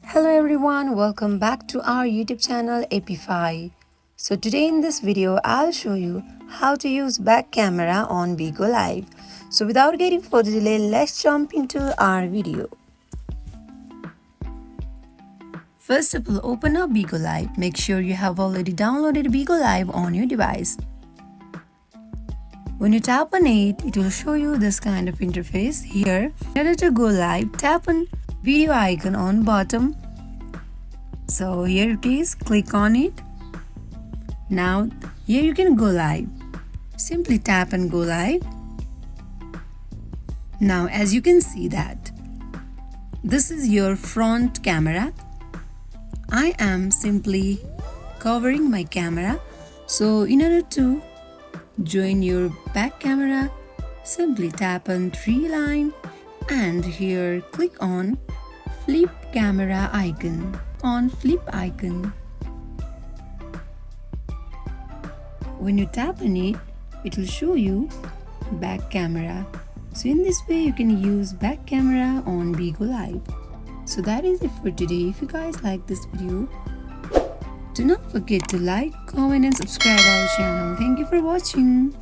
Hello everyone, welcome back to our YouTube channel Appify. So today in this video I'll show you how to use back camera on Bigo Live. So without getting further delay, let's jump into our video. First of all, open up Bigo Live. Make sure you have already downloaded Bigo Live on your device. When you tap on it, it will show you this kind of interface. Here, in order to go live, tap on video icon on bottom. So here it is, click on it. Now here you can go live. Simply tap and go live. Now as you can see that this is your front camera. I am simply covering my camera. So in order to join your back camera, simply tap on three line and here click on flip camera icon. On flip icon. When you tap on it, it will show you back camera. So in this way you can use back camera on Bigo Live. So that is it for today. If you guys like this video, do not forget to like, comment and subscribe our channel. Thank you for watching.